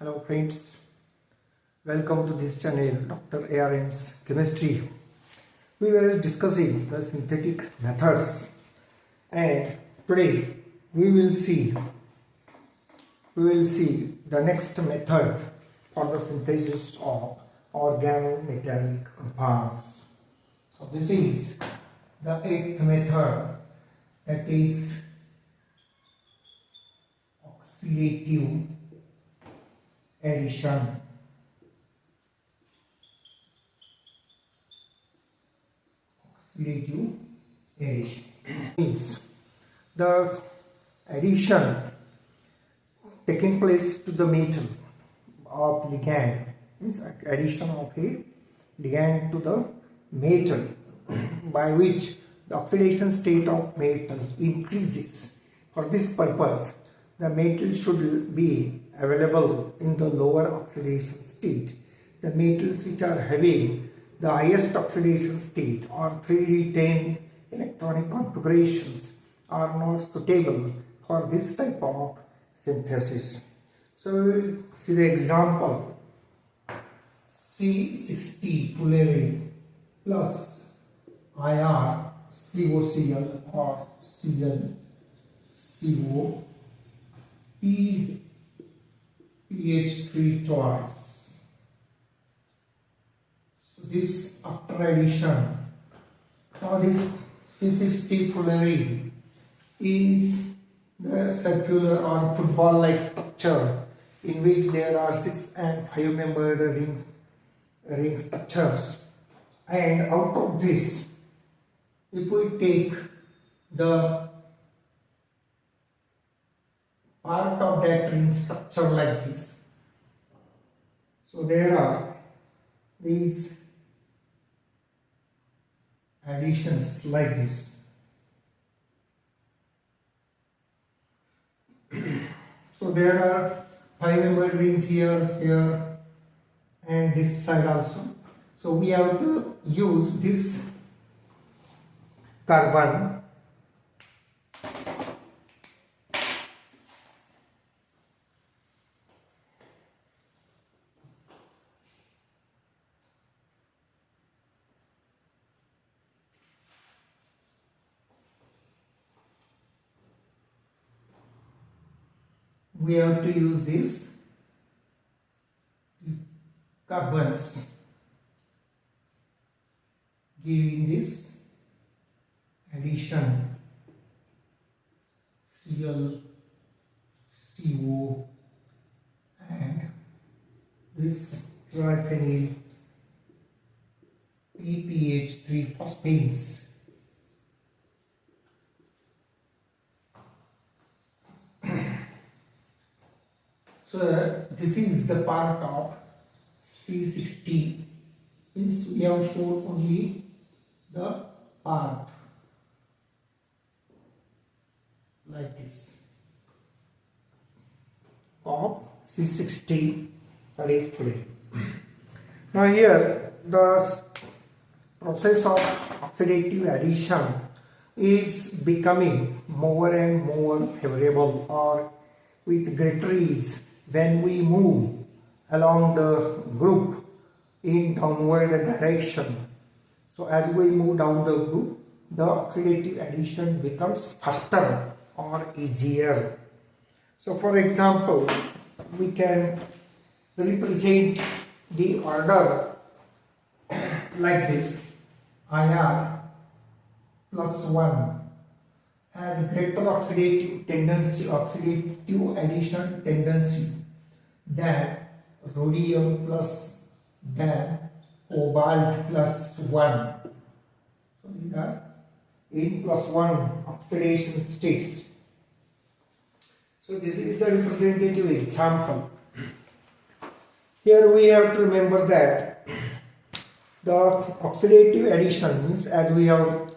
Hello friends, welcome to this channel dr.arm'schemistry Chemistry. We were discussing the synthetic methods and today we will see the next method for the synthesis of organometallic compounds. So this is the eighth method, that is oxidative addition. Oxidative addition means the addition taking place to the metal of ligand, means addition of a ligand to the metal by which the oxidation state of metal increases. For this purpose, the metal should be available in the lower oxidation state. The metals which are having the highest oxidation state or 3d10 electronic configurations are not suitable for this type of synthesis. So we will see the example: C60 fullerene plus IR COCl or ClCO pH3 twice. So this after addition, now this C60 fullerene is the circular or football like structure in which there are 6 and 5 membered ring structures, and out of this, if we take the part of that ring structure like this, so there are these additions like this. So there are 5 membered rings here, and this side also. So we have to use this carbon we have to use these carbons, giving this addition Cl, CO and this triphenyl PPH3 phosphanes. So this is the part of C60, means we have shown only the part like this of C60, that is fullerene. Now here the process of oxidative addition is becoming more and more favorable or with greater ease when we move along the group in downward direction. So as we move down the group, the oxidative addition becomes faster or easier. So for example, we can represent the order like this: IR plus 1 has greater oxidative tendency, oxidative addition tendency than rhodium plus than cobalt plus 1. So these are N plus 1 oxidation states. So this is the representative example. Here we have to remember that the oxidative addition means, as we have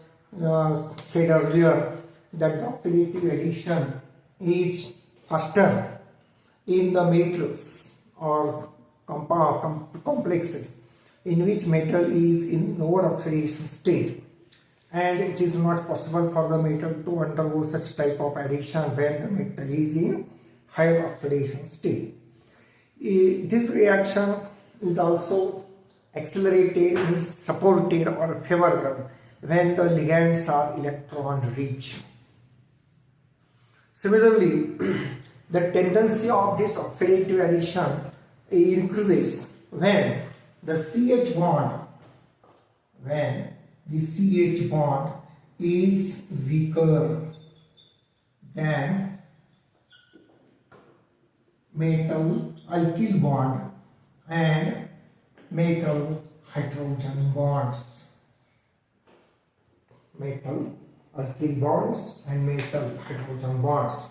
said earlier, that the oxidative addition is faster in the metals or complexes in which metal is in lower oxidation state, and it is not possible for the metal to undergo such type of addition when the metal is in higher oxidation state. This reaction is also accelerated, means supported or favored when the ligands are electron rich. Similarly, the tendency of this oxidative addition increases when the CH bond is weaker than metal alkyl bond and metal hydrogen bonds. Metal alkyl bonds and metal hydrogen bonds.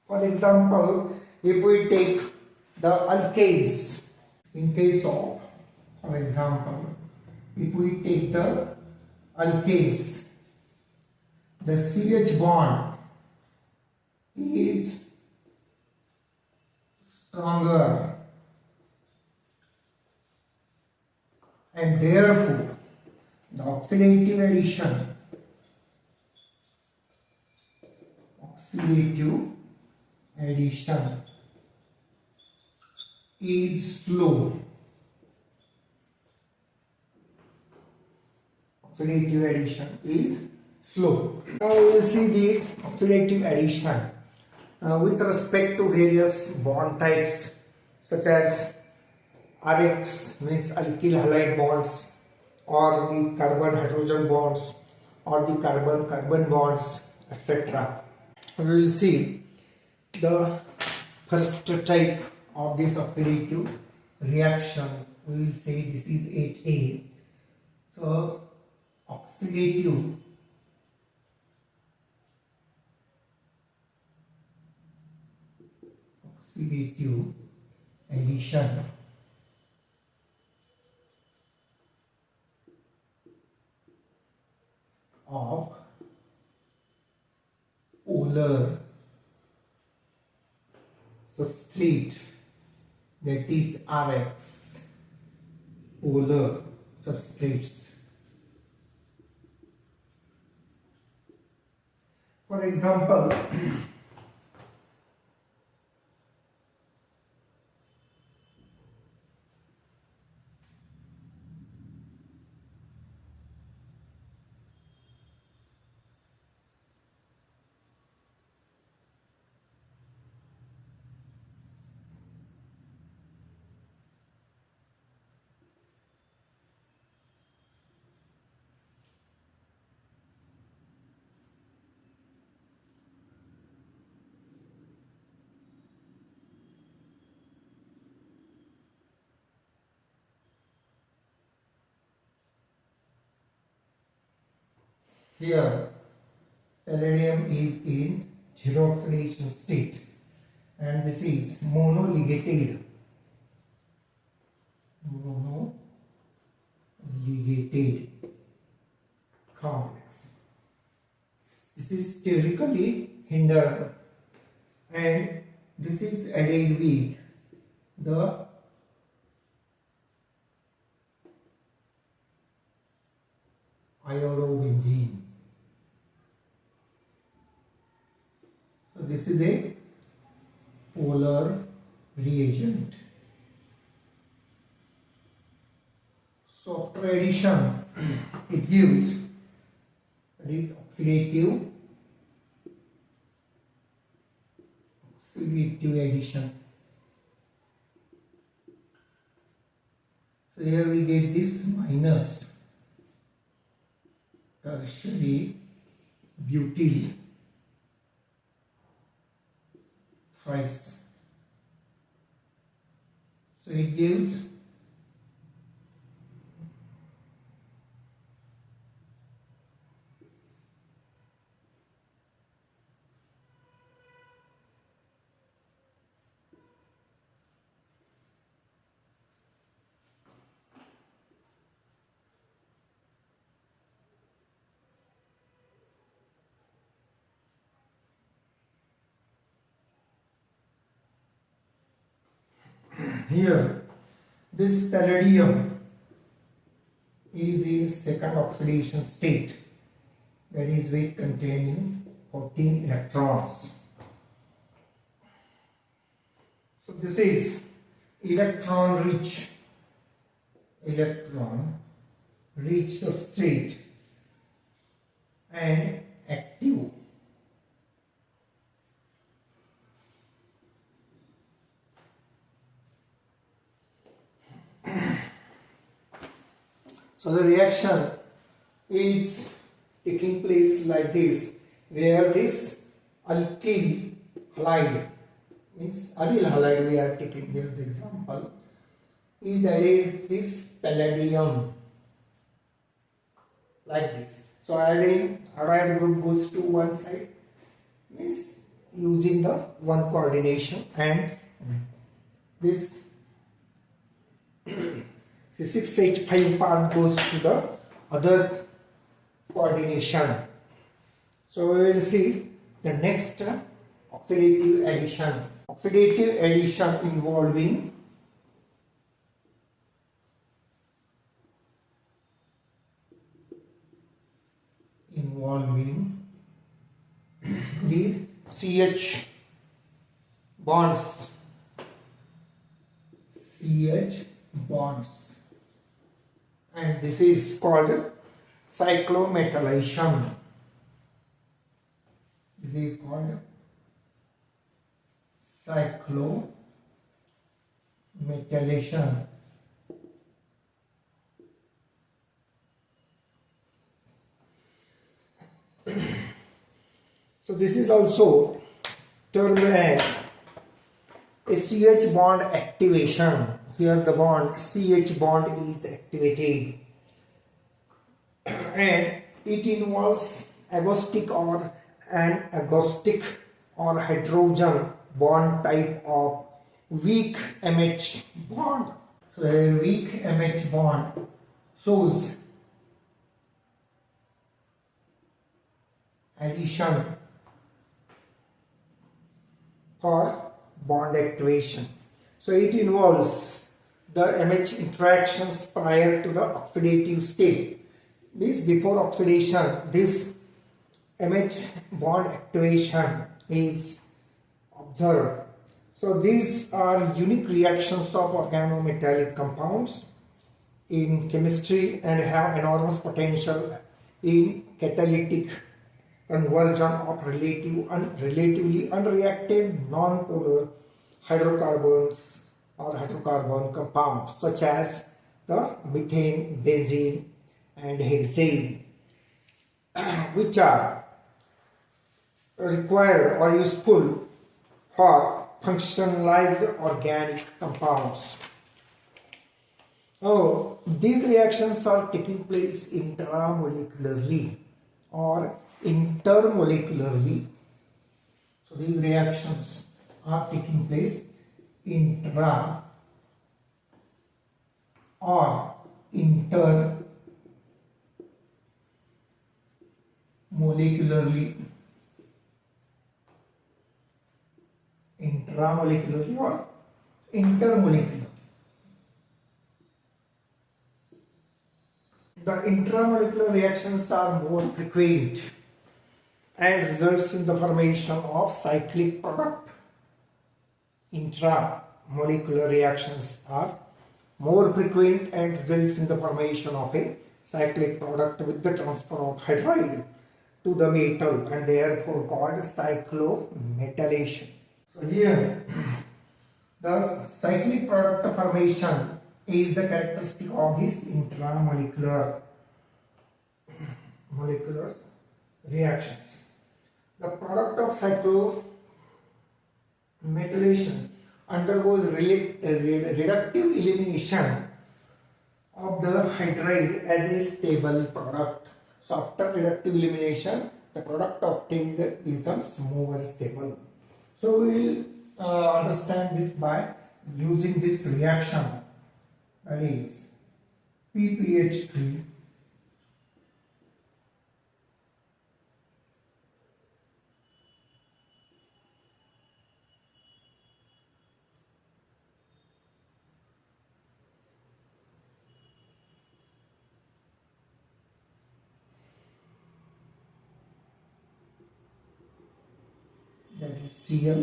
For example, if we take the alkanes, in case of, for example, if we take the alkanes, the CH bond is stronger and therefore the oxidative addition is slow. Oxidative addition is slow. Now we will see the oxidative addition with respect to various bond types such as RX, means alkyl halide bonds, or the carbon hydrogen bonds, or the carbon carbon bonds, etc. We will see the first type of this oxidative reaction. We will say this is 8A. So oxidative addition of polar substrate, that is RX, polar substrates. For example, here palladium is in zero oxidation state and this is monoligated complex. This is sterically hindered and this is added with the iodobenzene. So this is a polar reagent. So after addition, it gives, that is oxidative addition. So here we get this minus tertiary butyl thrice. So it gives here this palladium is in second oxidation state, that is with containing 14 electrons. So this is electron rich substrate and active. So the reaction is taking place like this, where this alkyl halide, means aryl halide we are taking here the example, is added this palladium like this. So iodine group goes to one side, means using the one coordination, and this 6H5 part goes to the other coordination. So we will see the next oxidative addition. Oxidative addition involving these CH bonds. And this is called cyclometallation. This is called cyclometallation. So this is also termed as a CH bond activation. Here the bond CH bond is activated, and it involves agostic or anagostic or hydrogen bond type of weak MH bond. So a weak MH bond shows addition for bond activation. So it involves the MH interactions prior to the oxidative state. Means before oxidation, this MH bond activation is observed. So these are unique reactions of organometallic compounds in chemistry and have enormous potential in catalytic conversion of relatively unreacted non-polar hydrocarbons or hydrocarbon compounds such as the methane, benzene and hexane, which are required or useful for functionalized organic compounds. Oh, these reactions are taking place intramolecularly or intermolecularly. So these reactions are taking place intra or intermolecularly. Intramolecularly or intermolecular. The intramolecular reactions are more frequent and results in the formation of cyclic product. Intramolecular reactions are more frequent and results in the formation of a cyclic product with the transfer of hydride to the metal and therefore called cyclometallation. So here the cyclic product formation is the characteristic of this intramolecular reactions. The product of cyclometallation undergoes reductive elimination of the hydride as a stable product. So after reductive elimination, the product obtained becomes more stable. So we will understand this by using this reaction, that is PPH3 that is Cl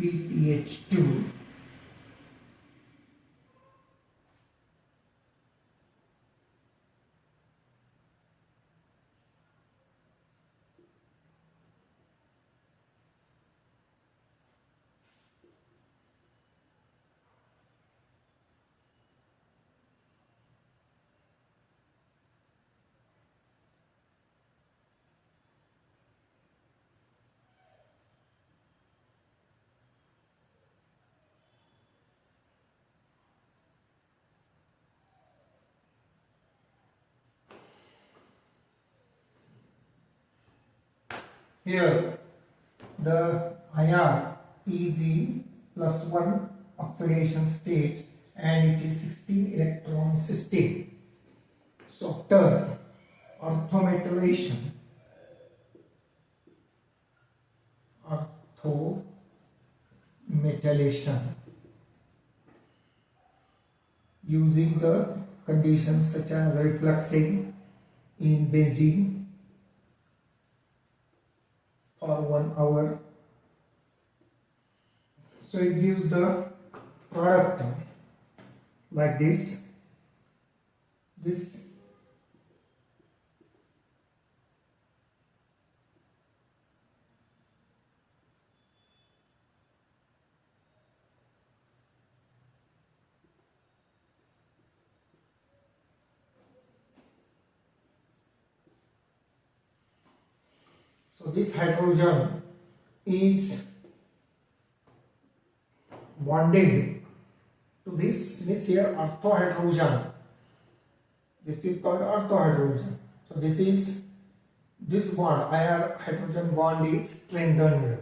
PPH2 here the IR is in +1 oxidation state and it is 16 electron system. So after orthometallation using the conditions such as refluxing in benzene for 1 hour. So it gives the product like this. So this hydrogen is bonded to this here orthohydrogen. This is called orthohydrogen. So this bond, IR hydrogen bond is strengthened.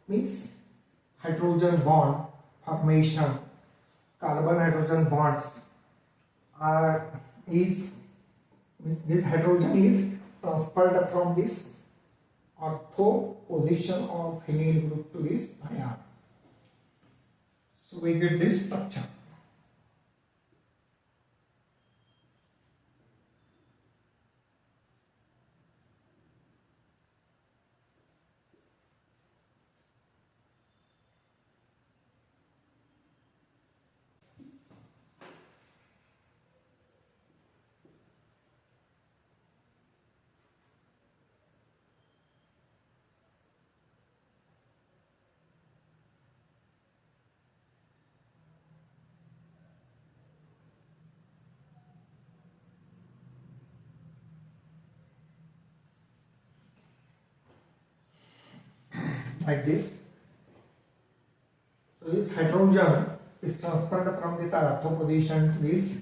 Means hydrogen bond formation, carbon hydrogen bonds means this hydrogen is transferred from this ortho position of phenyl group to this IR. So we get this structure. Like this. So this hydrogen is transferred from this ortho position to this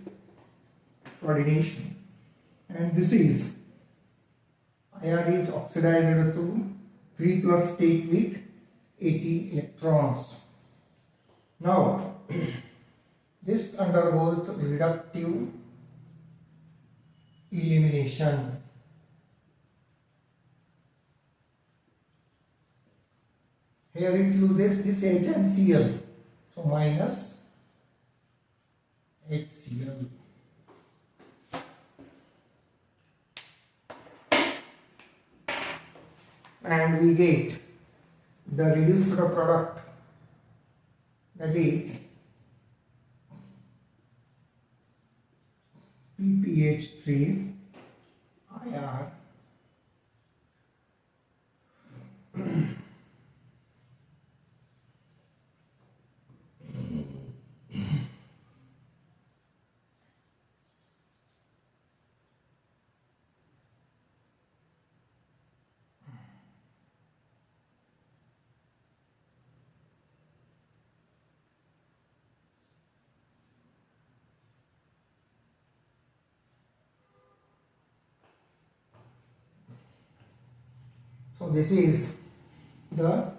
coordination, and this is IR is oxidized to 3+ state with 80 electrons. Now this undergoes reductive elimination. Here it loses this H and Cl, so minus HCl. And we get the reduced product, that is PPH3 IR So this is the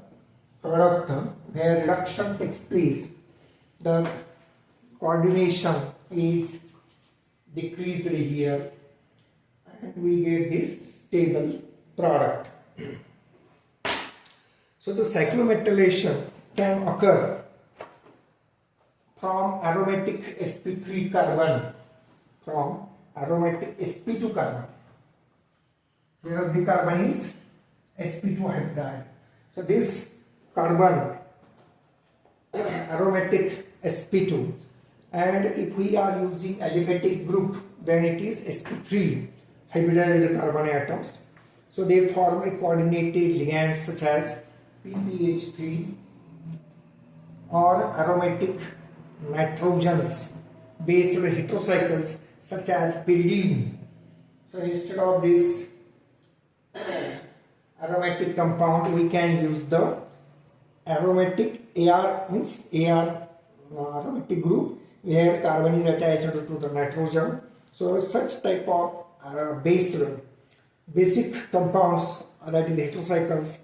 product where reduction takes place. The coordination is decreased here and we get this stable product. So the cyclometallation can occur from aromatic sp3 carbon, from aromatic sp2 carbon. Here the carbon is sp2 hydride. So this carbon aromatic sp2, and if we are using aliphatic group, then it is sp3 hybridized carbon atoms. So they form a coordinated ligand such as PPH3 or aromatic nitrogens based on heterocycles such as pyridine. So instead of this aromatic compound, we can use the aromatic AR, means AR aromatic group, where carbon is attached to the nitrogen. So such type of basic compounds, that is heterocycles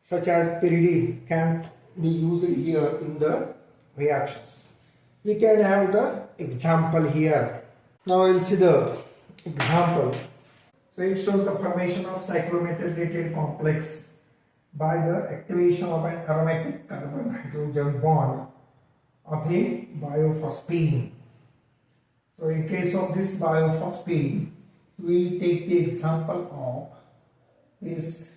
such as pyridine, can be used here in the reactions. We can have the example here. Now we'll see the example. So it shows the formation of cyclometal-related complex by the activation of an aromatic carbon-hydrogen bond of a biophosphine. So in case of this biophosphine, we will take the example of this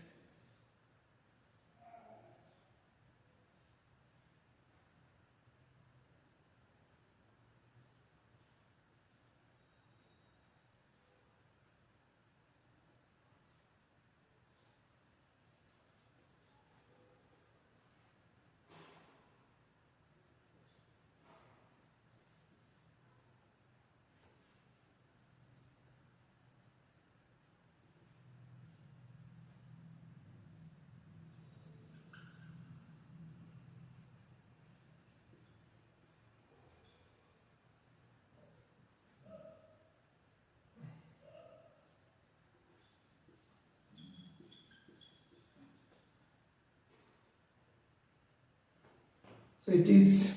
so it is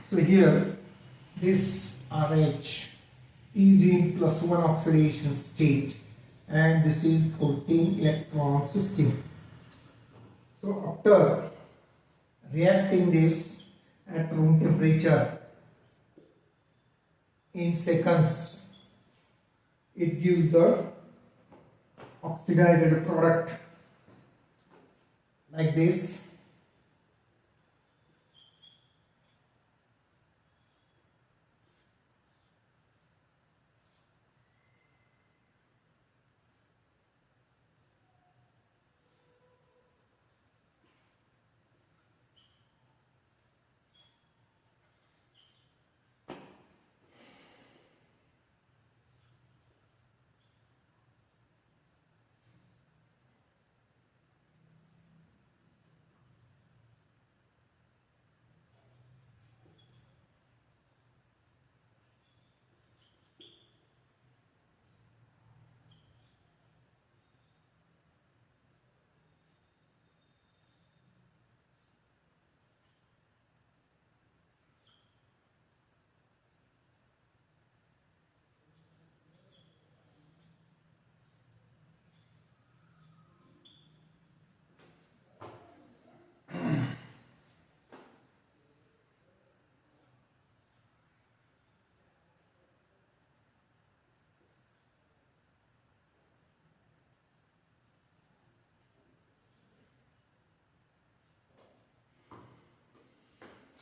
so here this RH is in +1 oxidation state, and this is 14 electron system. So after reacting this at room temperature in seconds, it gives the oxidized product like this.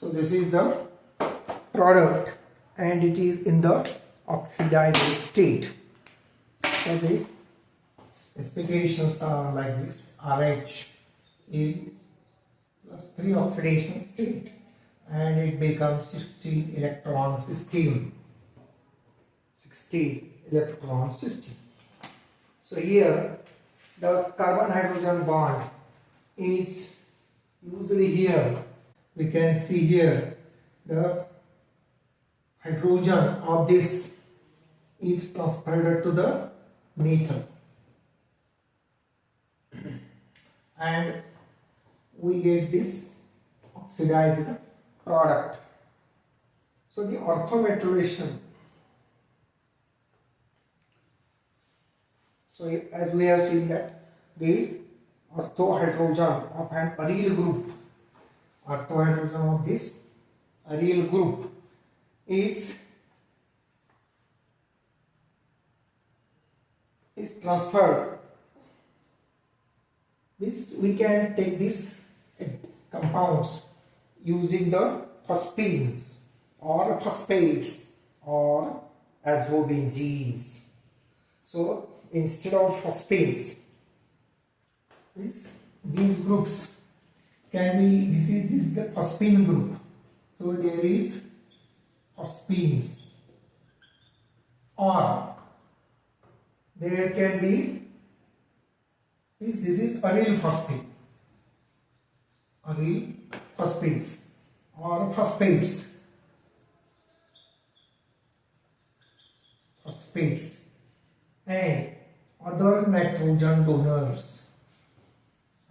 So this is the product, and it is in the oxidized state. So the specifications are like this: RH in plus 3 oxidation state, and it becomes 16 electron system. 16 electron system. So here the carbon hydrogen bond is usually here. We can see here the hydrogen of this is transferred to the metal, and we get this oxidized product. So the orthometallation. So as we have seen that the orthohydrogen of an aryl group, orthohydrogen of this aryl group is transferred. This we can take these compounds using the phosphines or phosphates or azobenzenes. So instead of phosphates, these groups can be, this is the phosphine group. So there is phosphines, or there can be this is aryl phosphate, aryl phosphates or phosphates, and other nitrogen donors,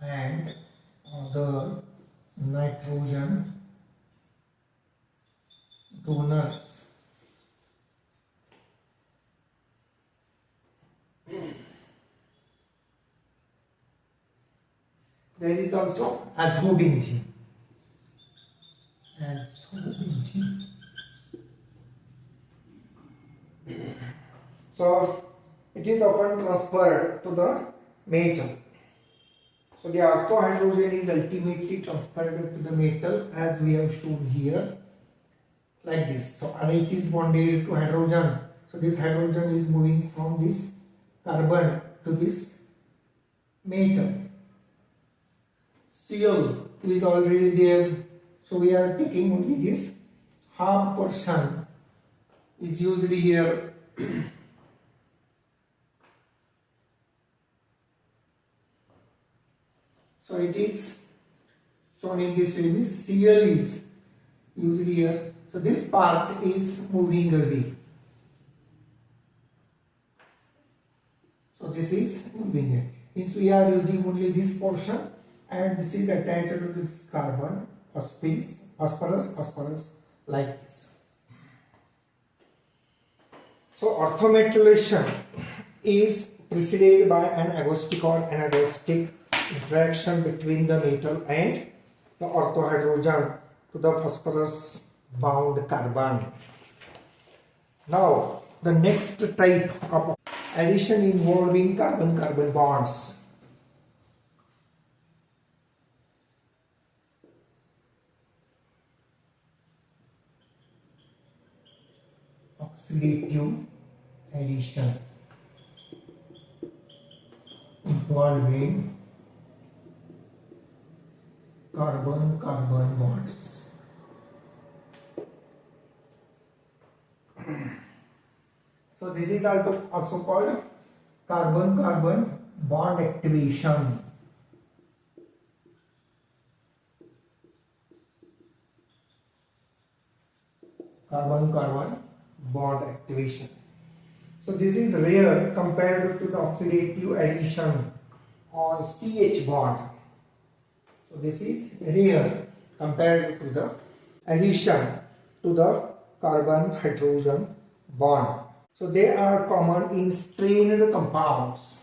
and other nitrogen donors. There is also azobenzene. So it is often transferred to the metal. So the orthohydrogen is ultimately transferred to the metal, as we have shown here, like this. So RH is bonded to hydrogen. So this hydrogen is moving from this carbon to this metal. Cl is already there, so we are taking only this half portion is usually here. So it is shown in this way, Cl is usually here. So this part is moving away. So this is moving away. Means we are using only this portion, and this is attached to this carbon, phosphorus, like this. So orthometallation is preceded by an agostic or anagostic interaction between the metal and the orthohydrogen to the phosphorus bound carbon. Now the next type of addition involving carbon-carbon bonds. Oxidative addition involving carbon-carbon bonds. So this is also called carbon-carbon bond activation. Carbon-carbon bond activation. So this is rare compared to the oxidative addition on CH bond. So this is rare compared to the addition to the carbon hydrogen bond. So they are common in strained compounds.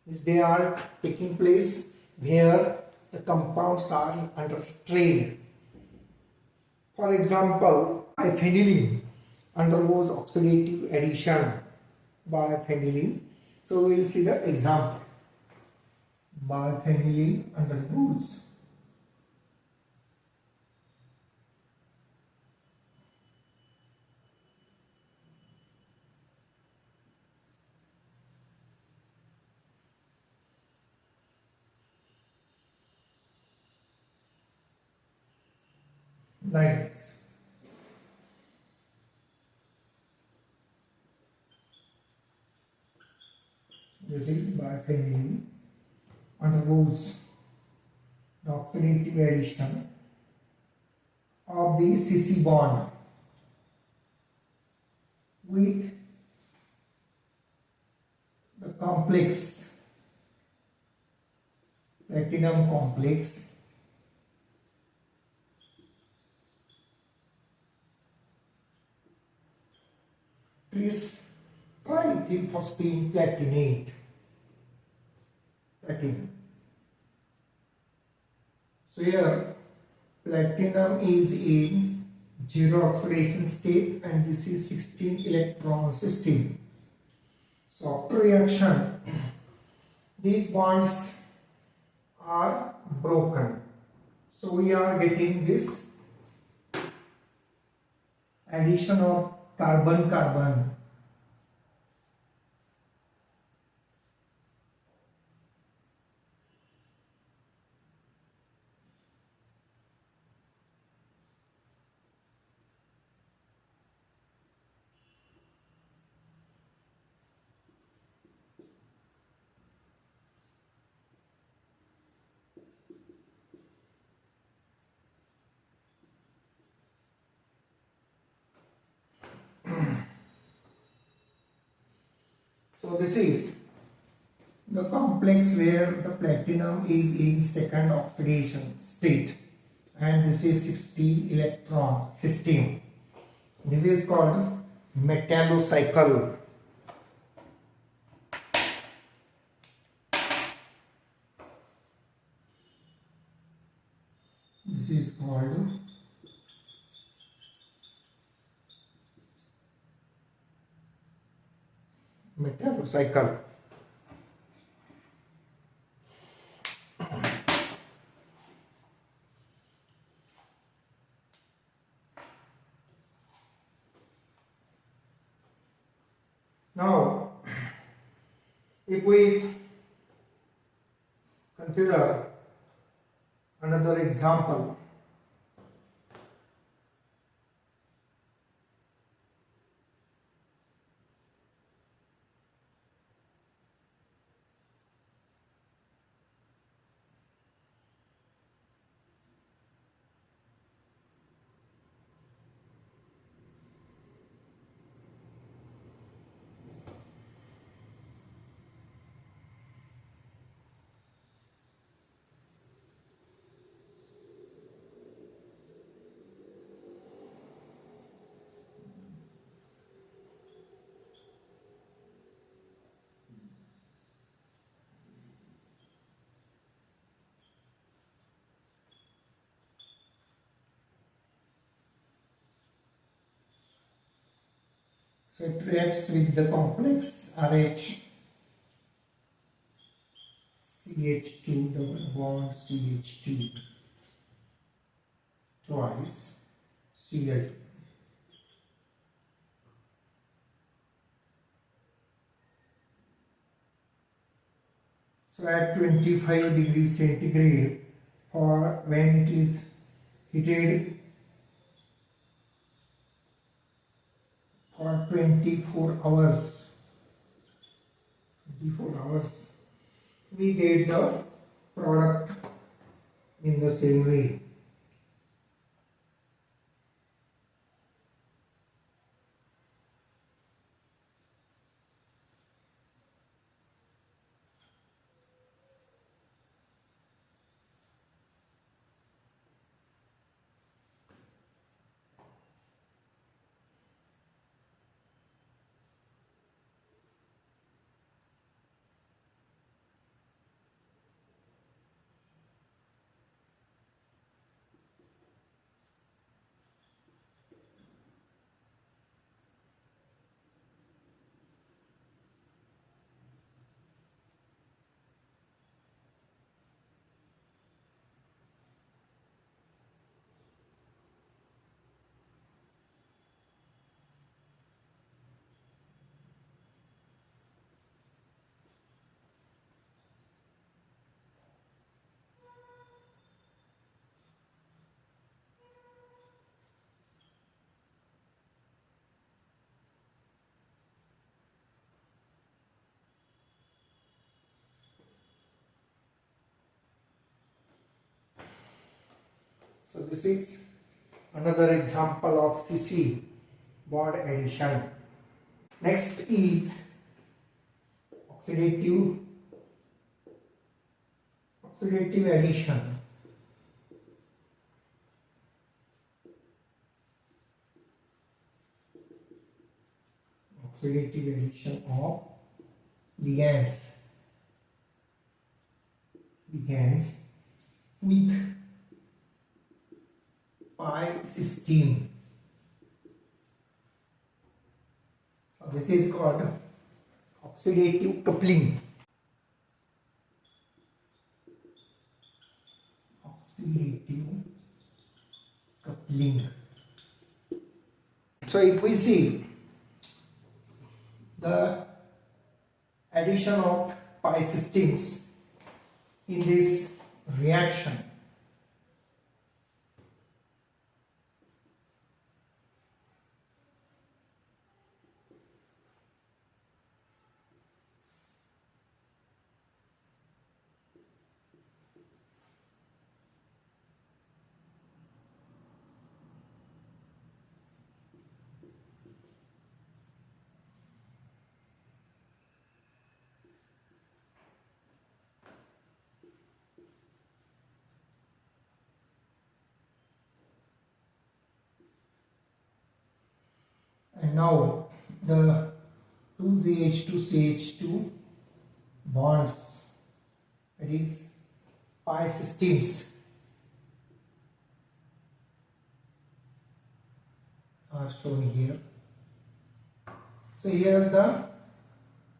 They are taking place where the compounds are under strain. For example, phenylene undergoes oxidative addition by phenylene. So we will see the example. Phenylene undergoes like this. This is biphenyl undergoes the oxidative addition of the CC bond with the complex platinum complex trithylphosphine platinate. Platinum. So here platinum is in zero oxidation state and this is 16 electron system. So after reaction these bonds are broken. So we are getting this addition of carbon-carbon. So this is the complex where the platinum is in second oxidation state and this is 16 electron system. This is called metallocycle. This is called metallocycle. Now, if we consider another example, so it reacts with the complex RH CH2 double bond CH2 twice Cl2. So at 25 degrees centigrade or when it is heated for 24 hours, we get the product in the same way. So this is another example of CC bond addition. Next is oxidative addition. Oxidative addition of ligands with pi system. So this is called oxidative coupling. Oxidative coupling. So if we see the addition of pi systems in this reaction, and now the 2CH2CH2 bonds, that is pi systems, are shown here. So here the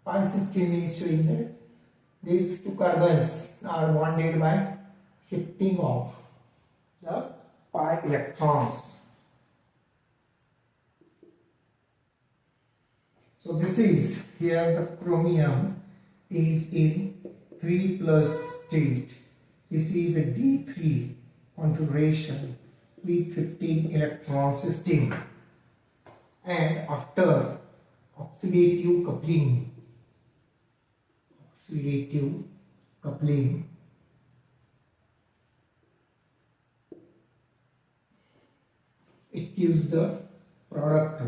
pi system is showing that these two carbons are bonded by shifting of the pi electrons. So this is here the chromium is in 3 plus state. This is a D3 configuration with 15 electron system, and after oxidative coupling, it gives the product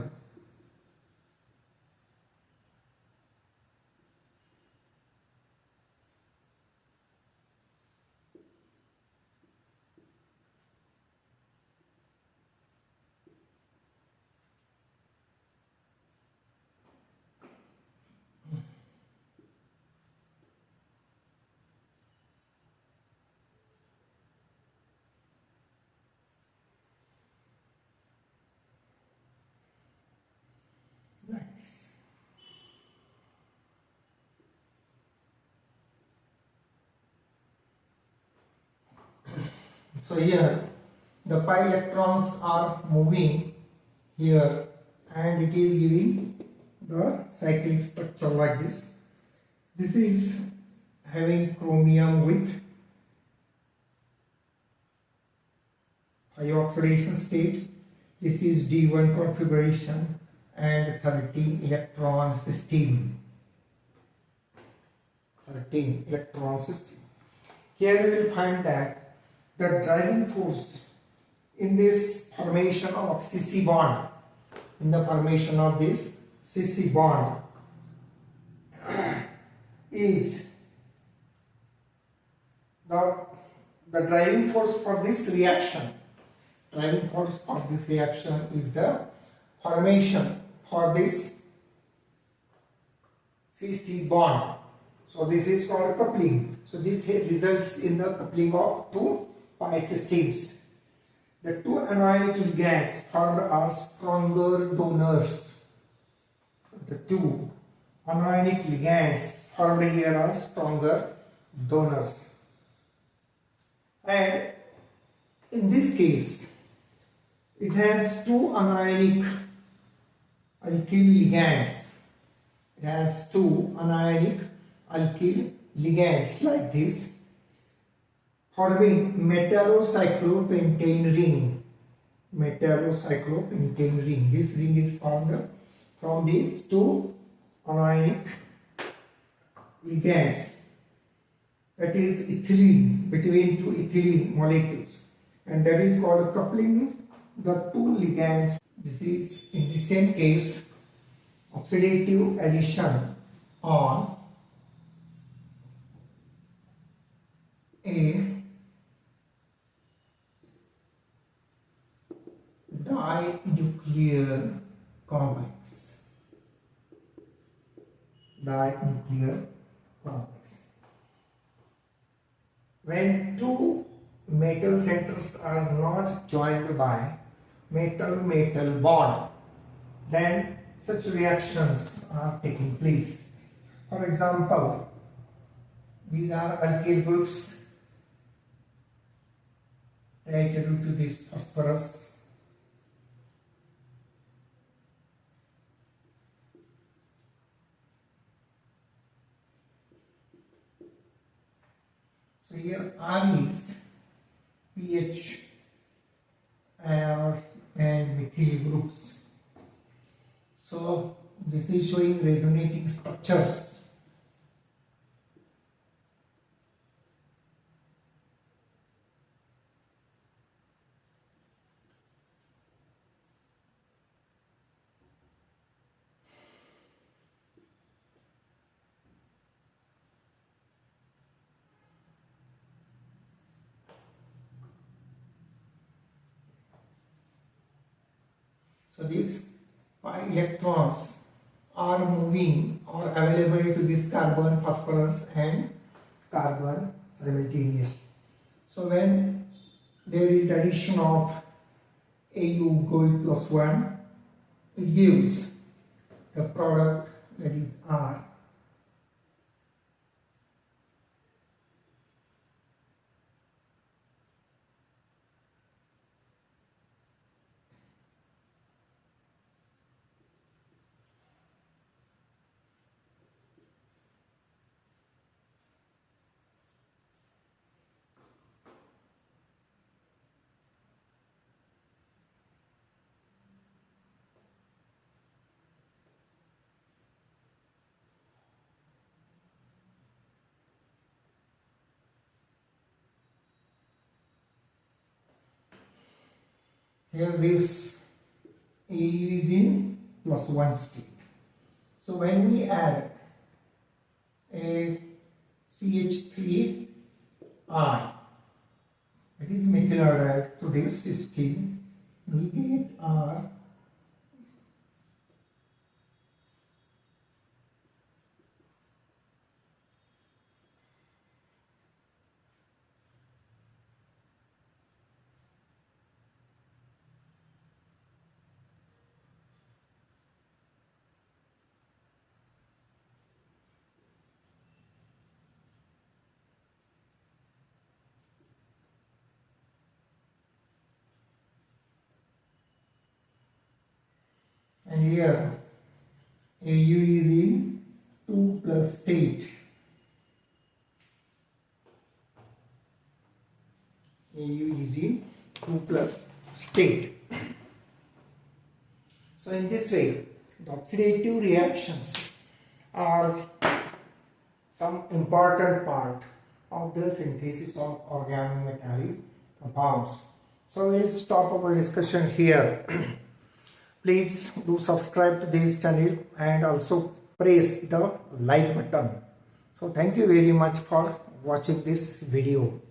like this. So here the pi electrons are moving here, and it is giving the cyclic structure like this. This is having chromium with high oxidation state. This is D1 configuration and 13 electron system. 13 electron system. Here we will find that the driving force in this formation of CC bond, in the formation of this CC bond, is the driving force for this reaction. Driving force for this reaction is the formation for this CC bond. So this is called coupling. So this results in the coupling of two pi systems. The two anionic ligands formed are stronger donors. The two anionic ligands formed here are stronger donors. And in this case, it has two anionic alkyl ligands. It has two anionic alkyl ligands like this, forming metallocyclopentane ring. Metallocyclopentane ring. This ring is formed from these two anionic ligands. That is ethylene, between two ethylene molecules. and that is called coupling the two ligands. This is in the same case oxidative addition on a dinuclear complex. Dinuclear complex. When two metal centers are not joined by metal-metal bond, then such reactions are taking place. For example, these are alkyl groups attached to this phosphorus. So here R is pH and methyl groups. So this is showing resonating structures. So these pi electrons are moving or available to this carbon, phosphorus and carbon simultaneously. So when there is addition of Au gold plus 1, it gives the product that is R. Here this A is in plus 1 state. So when we add a CH3I, it is methyl iodide to this system, we get R and here Au is in 2 plus state. Au is in 2 plus state. So in this way, the oxidative reactions are some important part of the synthesis of organometallic compounds. So we'll stop our discussion here. Please do subscribe to this channel and also press the like button. So thank you very much for watching this video.